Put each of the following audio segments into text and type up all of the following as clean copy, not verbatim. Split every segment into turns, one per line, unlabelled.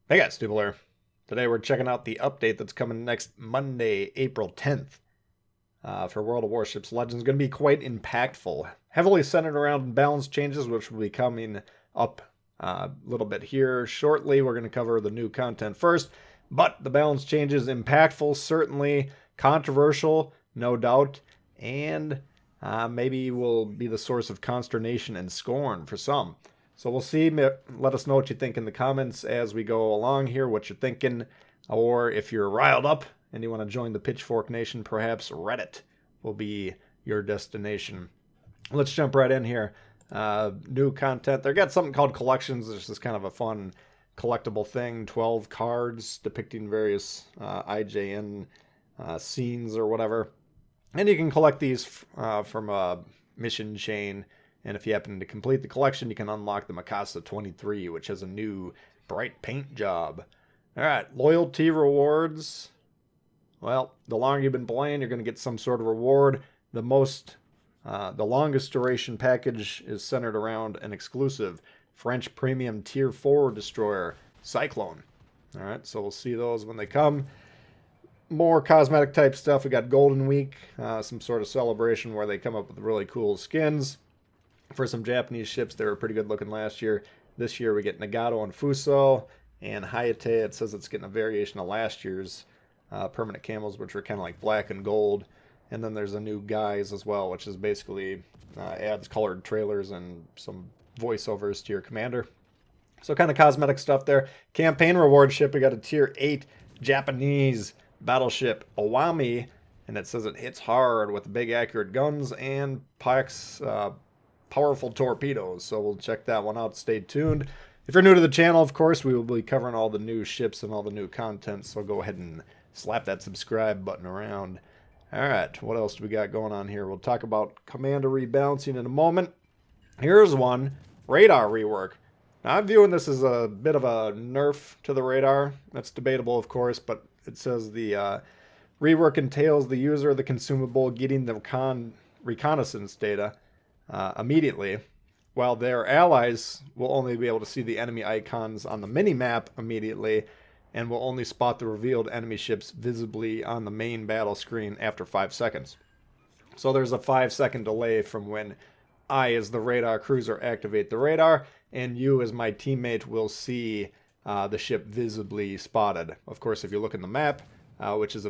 Hey guys, Tbull here. Today we're checking out the update that's coming next Monday, April 10th for World of Warships Legends. Going to be quite impactful. Heavily centered around balance changes, which will be coming up a little bit here shortly. We're going to cover the new content first, but the balance changes impactful, certainly controversial, no doubt, and maybe will be the source of consternation and scorn for some. So we'll see. Let us know what you think in the comments as we go along here, what you're thinking, or if you're riled up and you want to join the Pitchfork Nation, perhaps Reddit will be your destination. Let's jump right in here. New content. They've got something called collections. This is kind of a fun collectible thing. 12 cards depicting various IJN scenes or whatever. And you can collect these from a mission chain. And if you happen to complete the collection, you can unlock the Mikasa 23, which has a new bright paint job. All right, loyalty rewards. Well, the longer you've been playing, you're going to get some sort of reward. The longest duration package is centered around an exclusive French premium tier 4 destroyer, Cyclone. All right, so we'll see those when they come. More cosmetic type stuff. We got Golden Week, some sort of celebration where they come up with really cool skins. For some Japanese ships, they were pretty good looking last year. This year we get Nagato and Fuso, and Hayate. It says it's getting a variation of last year's permanent camos, which were kind of like black and gold. And then there's a new Guise as well, which is basically adds colored trailers and some voiceovers to your commander. So kind of cosmetic stuff there. Campaign reward ship, we got a tier 8 Japanese battleship Owami, and it says it hits hard with big accurate guns and packs powerful torpedoes. So we'll check that one out. Stay tuned. If you're new to the channel, of course, we will be covering all the new ships and all the new content. So go ahead and slap that subscribe button around. All right, what else do we got going on here? We'll talk about commander rebalancing in a moment. Here's one, radar rework. Now, I'm viewing this as a bit of a nerf to the radar. That's debatable, of course, but it says the rework entails the user of the consumable getting the reconnaissance data immediately, while their allies will only be able to see the enemy icons on the mini-map immediately and will only spot the revealed enemy ships visibly on the main battle screen after 5 seconds. So there's a 5-second delay from when I, as the radar cruiser, activate the radar, and you, as my teammate, will see the ship visibly spotted. Of course, if you look in the map, which is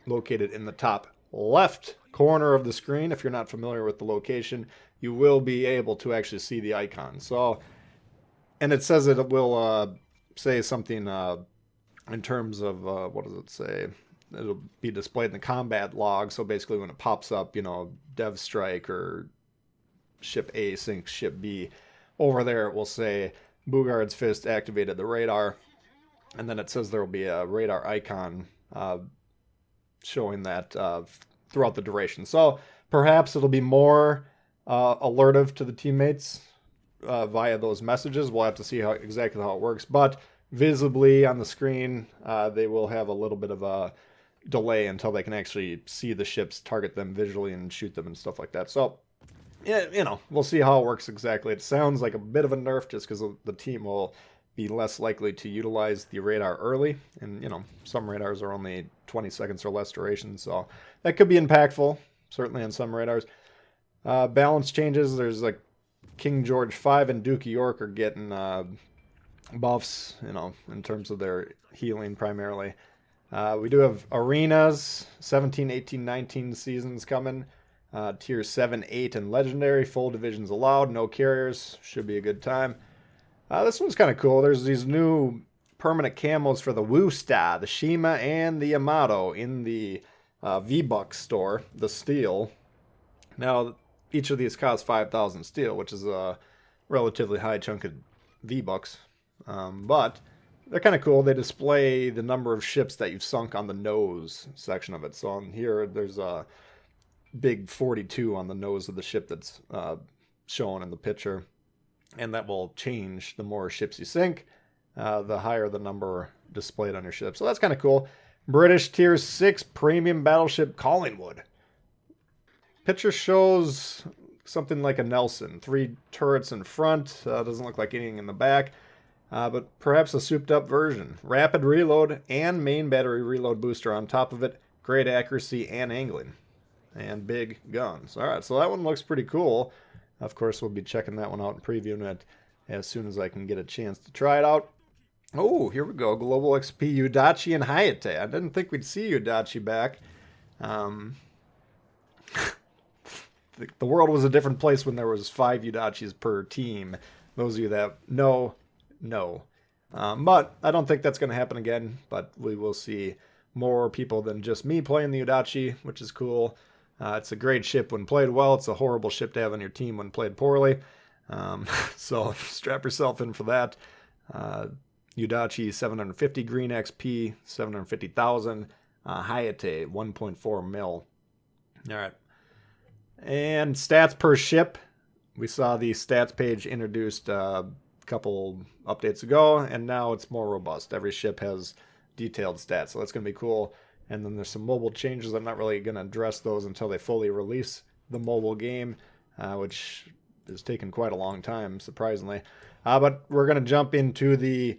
located in the top left corner of the screen, if you're not familiar with the location, you will be able to actually see the icon. So, and it says it will say something in terms of, what does it say? It'll be displayed in the combat log. So basically when it pops up, Dev Strike or Ship A sinks Ship B, over there it will say Bugard's Fist activated the radar. And then it says there will be a radar icon showing that throughout the duration. So perhaps it'll be more alertive to the teammates via those messages. We'll have to see exactly how it works. But visibly on the screen, they will have a little bit of a delay until they can actually see the ships, target them visually, and shoot them and stuff like that. So, yeah, we'll see how it works exactly. It sounds like a bit of a nerf just because the team will be less likely to utilize the radar early. And, some radars are only 20 seconds or less duration. So that could be impactful, certainly on some radars. Balance changes. There's like King George V and Duke of York are getting buffs, in terms of their healing primarily. We do have arenas, 17, 18, 19 seasons coming. Tier 7, 8, and legendary. Full divisions allowed. No carriers. Should be a good time. This one's kind of cool. There's these new permanent camos for the Woosta, the Shima, and the Yamato in the V-Bucks store, the steel. Now, each of these costs 5,000 steel, which is a relatively high chunk of V-Bucks. But they're kind of cool. They display the number of ships that you've sunk on the nose section of it. So on here, there's a big 42 on the nose of the ship that's shown in the picture. And that will change the more ships you sink, the higher the number displayed on your ship. So that's kind of cool. British Tier 6 Premium Battleship Collingwood. Picture shows something like a Nelson. 3 turrets in front. Doesn't look like anything in the back. but perhaps a souped up version. Rapid reload and main battery reload booster on top of it. Great accuracy and angling. And big guns. Alright, so that one looks pretty cool. Of course, we'll be checking that one out and previewing it as soon as I can get a chance to try it out. Oh, here we go. Global XP, Udachi, and Hayate. I didn't think we'd see Udachi back. The world was a different place when there was 5 Udachis per team. Those of you that know. But I don't think that's going to happen again. But we will see more people than just me playing the Udachi, which is cool. It's a great ship when played well. It's a horrible ship to have on your team when played poorly. So strap yourself in for that. Udachi 750 green XP, 750,000. Hayate 1.4 mil. All right. And stats per ship. We saw the stats page introduced a couple updates ago, and now it's more robust. Every ship has detailed stats, so that's going to be cool. And then there's some mobile changes. I'm not really going to address those until they fully release the mobile game, which is taking quite a long time, surprisingly. But we're going to jump into the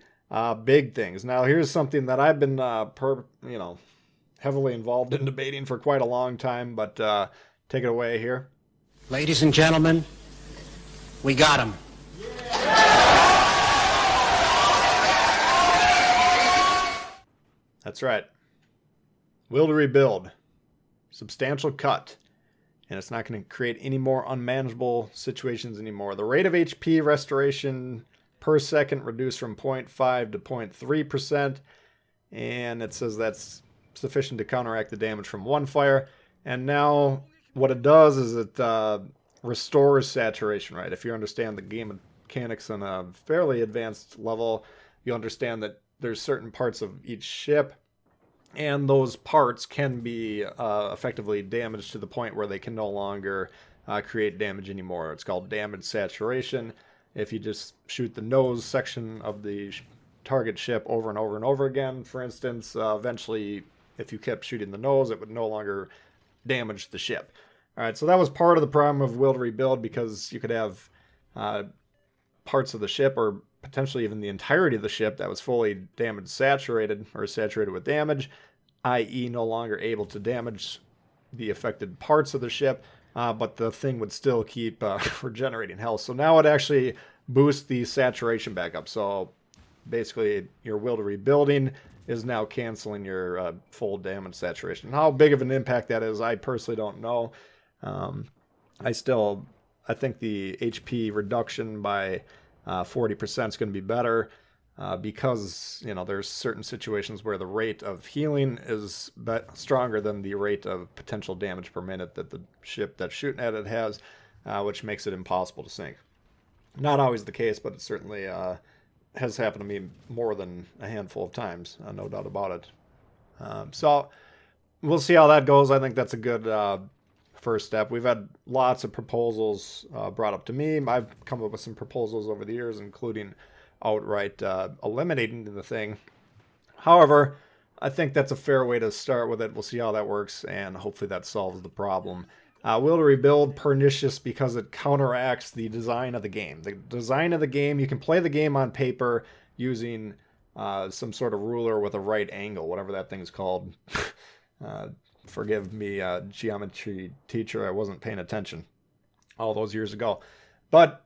big things. Now, here's something that I've been, heavily involved in debating for quite a long time, but take it away here.
Ladies and gentlemen, we got him.
That's right. Will to rebuild. Substantial cut. And it's not going to create any more unmanageable situations anymore. The rate of HP restoration per second reduced from 0.5 to 0.3%. And it says that's sufficient to counteract the damage from one fire. And now what it does is it restores saturation, right? If you understand the game mechanics on a fairly advanced level, you understand that there's certain parts of each ship, and those parts can be effectively damaged to the point where they can no longer create damage anymore. It's called damage saturation. If you just shoot the nose section of the target ship over and over and over again, for instance, eventually, if you kept shooting the nose, it would no longer damage the ship. All right, so that was part of the problem of Will to Rebuild, because you could have parts of the ship, or potentially even the entirety of the ship, that was fully damage saturated, or saturated with damage, i.e. no longer able to damage the affected parts of the ship, but the thing would still keep regenerating health. So now it actually boosts the saturation back up. So basically your Will to Rebuilding is now canceling your full damage saturation. How big of an impact that is, I personally don't know. I think the HP reduction by 40% is going to be better because, there's certain situations where the rate of healing is stronger than the rate of potential damage per minute that the ship that's shooting at it has, which makes it impossible to sink. Not always the case, but it certainly has happened to me more than a handful of times, no doubt about it. So we'll see how that goes. I think that's a good first step. We've had lots of proposals brought up to me. I've come up with some proposals over the years, including outright eliminating the thing. However, I think that's a fair way to start with it. We'll see how that works, and hopefully that solves the problem. Will to Rebuild, pernicious because it counteracts the design of the game. The design of the game, you can play the game on paper using some sort of ruler with a right angle, whatever that thing's called. Forgive me, geometry teacher, I wasn't paying attention all those years ago. But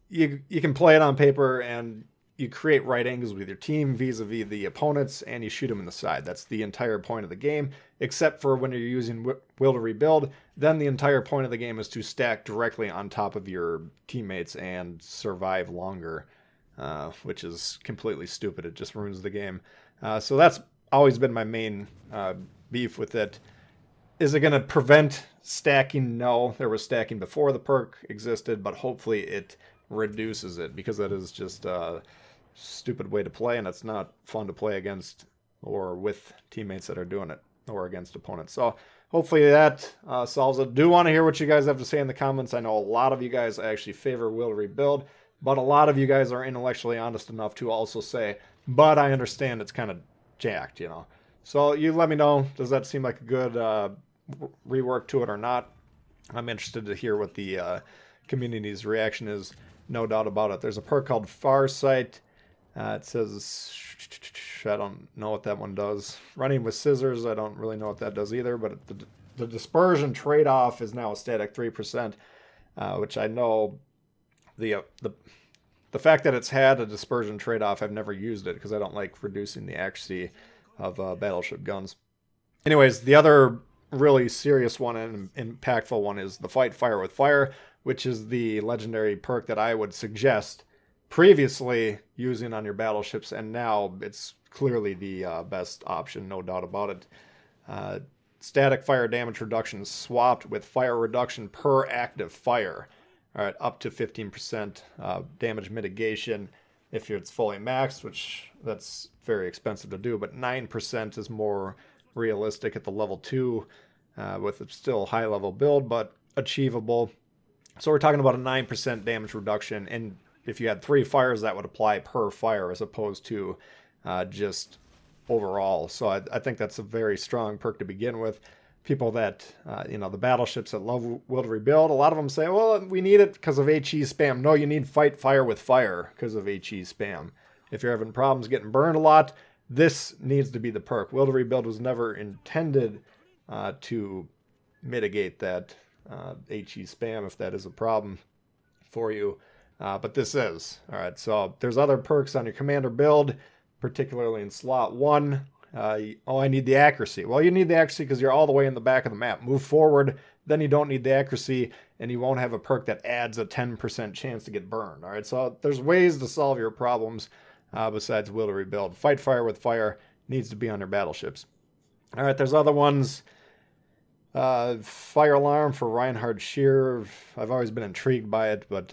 you can play it on paper, and you create right angles with your team vis-a-vis the opponents, and you shoot them in the side. That's the entire point of the game, except for when you're using Will to Rebuild. Then the entire point of the game is to stack directly on top of your teammates and survive longer, which is completely stupid. It just ruins the game. So that's always been my main beef with it. Is it going to prevent stacking? No, there was stacking before the perk existed, but hopefully it reduces it, because that is just a stupid way to play, and it's not fun to play against or with teammates that are doing it, or against opponents. So hopefully that solves it. Do want to hear what you guys have to say in the comments. I know a lot of you guys actually favor Will to Rebuild, but a lot of you guys are intellectually honest enough to also say, but I understand it's kind of jacked, So you let me know, does that seem like a good rework to it or not? I'm interested to hear what the community's reaction is, no doubt about it. There's a perk called Farsight. It says, I don't know what that one does. Running with scissors, I don't really know what that does either, but the dispersion trade-off is now a static 3%, which I know the fact that it's had a dispersion trade-off, I've never used it because I don't like reducing the accuracy of battleship guns. Anyways, the other really serious one and impactful one is the Fight Fire with Fire, which is the legendary perk that I would suggest previously using on your battleships, and now it's clearly the best option, no doubt about it. Static fire damage reduction swapped with fire reduction per active fire. All right, up to 15% damage mitigation if it's fully maxed, which that's very expensive to do, but 9% is more realistic at the level 2 with a still high level build, but achievable. So we're talking about a 9% damage reduction, and if you had 3 fires, that would apply per fire as opposed to just overall. So I think that's a very strong perk to begin with. People that, the battleships that love Will to Rebuild, a lot of them say, well, we need it because of HE spam. No, you need Fight Fire with Fire because of HE spam. If you're having problems getting burned a lot, this needs to be the perk. Will to Rebuild was never intended to mitigate that HE spam if that is a problem for you. But this is. All right, so there's other perks on your commander build, particularly in slot 1. I need the accuracy. Well, you need the accuracy because you're all the way in the back of the map. Move forward, then you don't need the accuracy, and you won't have a perk that adds a 10% chance to get burned. All right, so there's ways to solve your problems besides Will to Rebuild. Fight Fire with Fire needs to be on your battleships. All right, there's other ones. Fire Alarm for Reinhard Shear. I've always been intrigued by it, but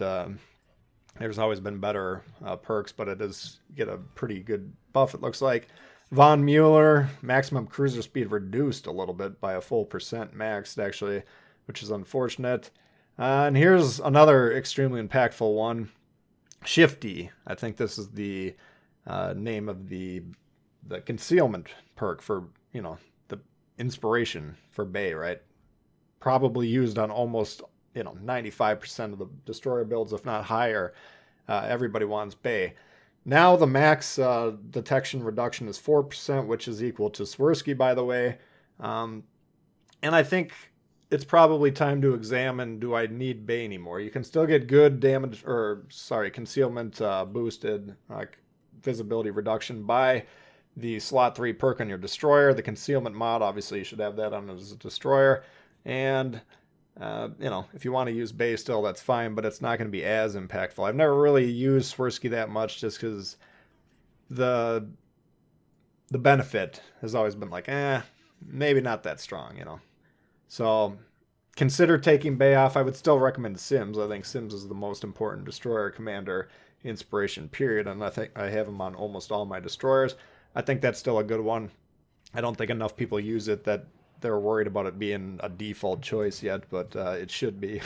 there's always been better perks, but it does get a pretty good buff, it looks like. Von Mueller, maximum cruiser speed reduced a little bit by a full percent maxed, actually, which is unfortunate. And here's another extremely impactful one. Shifty. I think this is the name of the concealment perk for, the inspiration for Bay, right? Probably used on almost, 95% of the destroyer builds, if not higher. Everybody wants Bay. Now the max detection reduction is 4%, which is equal to Swirsky, by the way. And I think it's probably time to examine, do I need Bay anymore? You can still get good concealment boosted visibility reduction by the slot 3 perk on your destroyer. The concealment mod, obviously you should have that on as a destroyer. And if you want to use Bay still, that's fine, but it's not going to be as impactful. I've never really used Swirsky that much just because the benefit has always been like, maybe not that strong, So consider taking Bay off. I would still recommend Sims. I think Sims is the most important destroyer commander inspiration, period, and I think I have him on almost all my destroyers. I think that's still a good one. I don't think enough people use it that they're worried about it being a default choice yet, but it should be.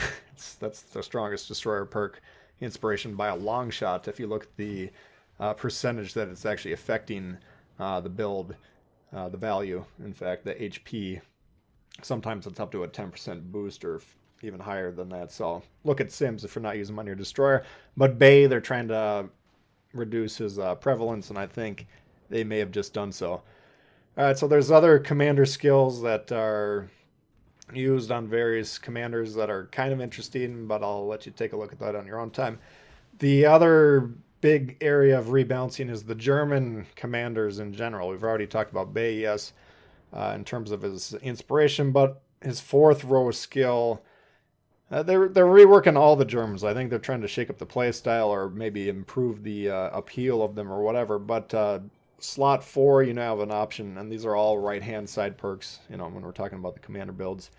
That's the strongest destroyer perk inspiration by a long shot if you look at the percentage that it's actually affecting the build, the value, in fact, the HP. Sometimes it's up to a 10% boost or even higher than that. So look at Sims if you're not using them on your destroyer. But Bay, they're trying to reduce his prevalence, and I think they may have just done so. All right, so there's other commander skills that are used on various commanders that are kind of interesting, but I'll let you take a look at that on your own time. The other big area of rebalancing is the German commanders in general. We've already talked about Bay, yes, in terms of his inspiration, but his 4th row skill, they're reworking all the Germans. I think they're trying to shake up the play style or maybe improve the appeal of them or whatever, but slot 4, you now have an option, and these are all right-hand side perks, when we're talking about the commander builds.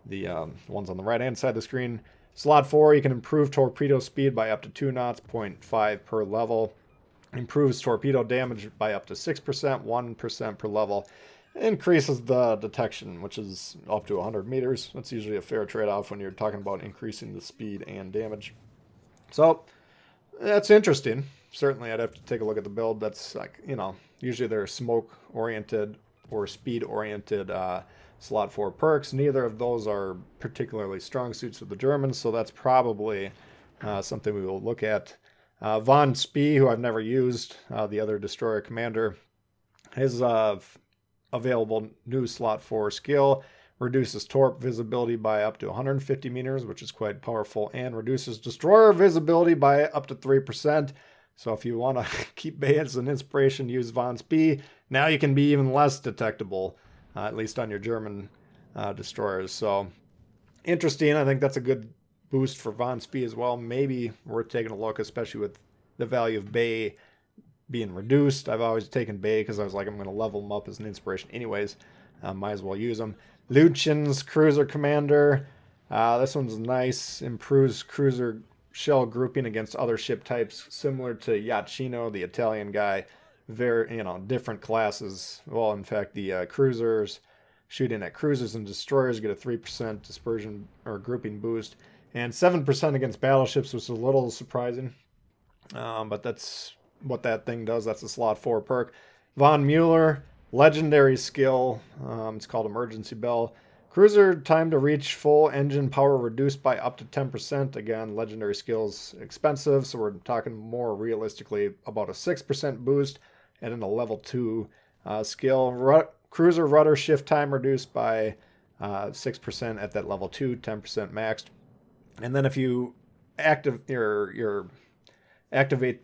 The ones on the right-hand side of the screen. Slot 4, you can improve torpedo speed by up to 2 knots, 0.5 per level. Improves torpedo damage by up to 6%, 1% per level. Increases the detection, which is up to 100 meters. That's usually a fair trade-off when you're talking about increasing the speed and damage. So, that's interesting. Certainly, I'd have to take a look at the build. That's usually they're smoke-oriented or speed-oriented slot 4 perks. Neither of those are particularly strong suits of the Germans, so that's probably something we will look at. Von Spee, who I've never used, the other destroyer commander, his available new slot 4 skill reduces torp visibility by up to 150 meters, which is quite powerful, and reduces destroyer visibility by up to 3%. So if you want to keep Bay as an inspiration, use Von Spee. Now you can be even less detectable, at least on your German destroyers. So interesting. I think that's a good boost for Von Spee as well. Maybe worth taking a look, especially with the value of Bay being reduced. I've always taken Bay because I was like, I'm going to level them up as an inspiration anyways. Might as well use them. Luchin's Cruiser Commander. This one's nice. Improves cruiser shell grouping against other ship types, similar to Yachino, the Italian guy. Very, different classes. Well, in fact, the cruisers shooting at cruisers and destroyers get a 3% dispersion or grouping boost, and 7% against battleships, which is a little surprising. But that's what that thing does. That's a slot 4 perk. Von Mueller, legendary skill. It's called Emergency Bell. Cruiser time to reach full engine power reduced by up to 10%. Again, legendary skills expensive, so we're talking more realistically about a 6% boost and then a level 2 skill. Cruiser rudder shift time reduced by 6% at that level 2, 10% maxed. And then if you activate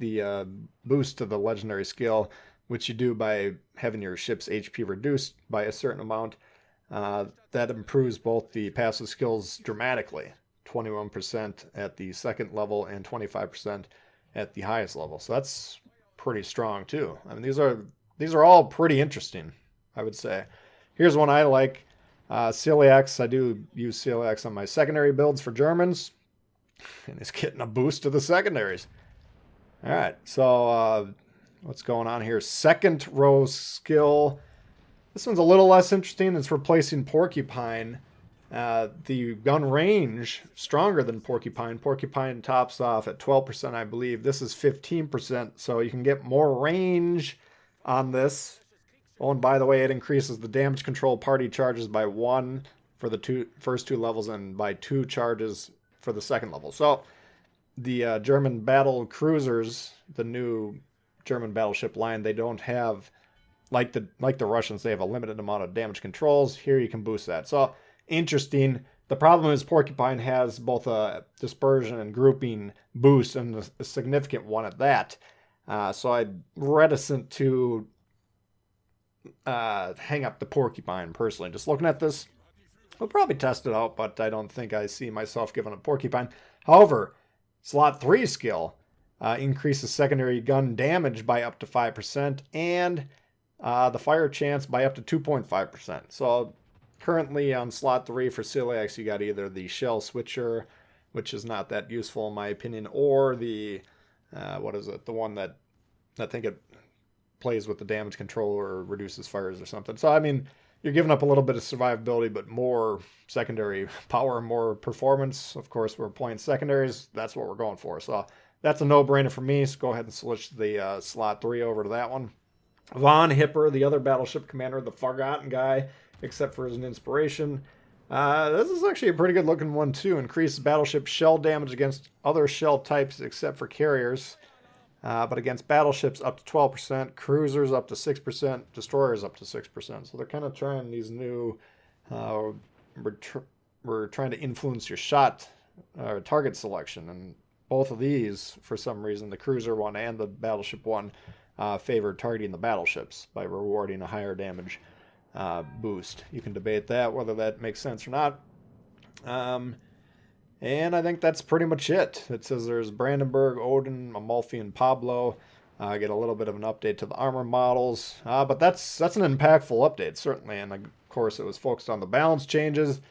the boost to the legendary skill, which you do by having your ship's HP reduced by a certain amount, that improves both the passive skills dramatically. 21% at the second level and 25% at the highest level. So that's pretty strong too. I mean, these are all pretty interesting, I would say. Here's one I like. Celiax. I do use Celiax on my secondary builds for Germans, and it's getting a boost to the secondaries. All right, so what's going on here? Second row skill. This one's a little less interesting. It's replacing Porcupine. The gun range, stronger than Porcupine. Porcupine tops off at 12%, I believe. This is 15%, so you can get more range on this. Oh, and by the way, it increases the damage control party charges by 1 for the first two levels and by 2 charges for the second level. So the German battle cruisers, the new German battleship line, they don't have, like the Russians, they have a limited amount of damage controls. Here you can boost that. So interesting. The problem is Porcupine has both a dispersion and grouping boost, and a significant one at that. So I'm reticent to hang up the Porcupine personally. Just looking at this, I'll probably test it out, but I don't think I see myself giving a Porcupine. However, slot 3 skill increases secondary gun damage by up to 5% and the fire chance by up to 2.5%. So currently on slot 3 for Celiax, you got either the shell switcher, which is not that useful in my opinion, or the the one that I think it plays with the damage control or reduces fires or something. So I mean, you're giving up a little bit of survivability, but more secondary power, more performance. Of course, we're playing secondaries. That's what we're going for. So that's a no-brainer for me. So go ahead and switch the slot 3 over to that one. Von Hipper, the other battleship commander, the forgotten guy, except for as an inspiration. This is actually a pretty good looking one too. Increases battleship shell damage against other shell types except for carriers. But against battleships up to 12%, cruisers up to 6%, destroyers up to 6%. So they're kind of trying these new, we're trying to influence your shot target selection. And both of these, for some reason, the cruiser one and the battleship one, favor targeting the battleships by rewarding a higher damage boost. You can debate that, whether that makes sense or not. And I think that's pretty much it. It says there's Brandenburg, Odin, Amalfi, and Pablo. I get a little bit of an update to the armor models. But that's an impactful update, certainly. And of course, it was focused on the balance changes.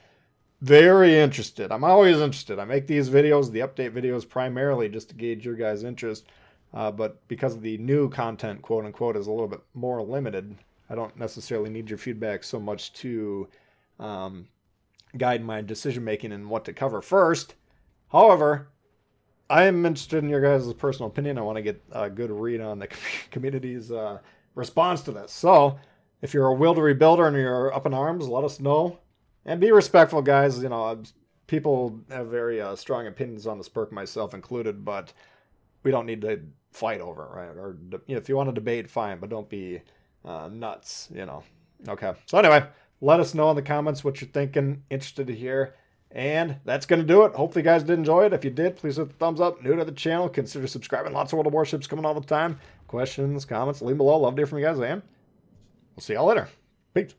Very interested. I'm always interested. I make these videos, the update videos, primarily just to gauge your guys' interest. But because the new content, quote unquote, is a little bit more limited, I don't necessarily need your feedback so much to guide my decision making and what to cover first. However, I am interested in your guys' personal opinion. I want to get a good read on the community's response to this. So if you're a Wildery builder and you're up in arms, let us know. And be respectful, guys. People have very strong opinions on this perk, myself included, but we don't need to fight over it, right? Or if you want to debate, fine, but don't be nuts, Okay. So anyway, let us know in the comments what you're thinking. Interested to hear. And that's going to do it. Hopefully you guys did enjoy it. If you did, please hit the thumbs up. New to the channel, consider subscribing. Lots of World of Warships coming all the time. Questions, comments, leave below. Love to hear from you guys, and we'll see y'all later. Peace.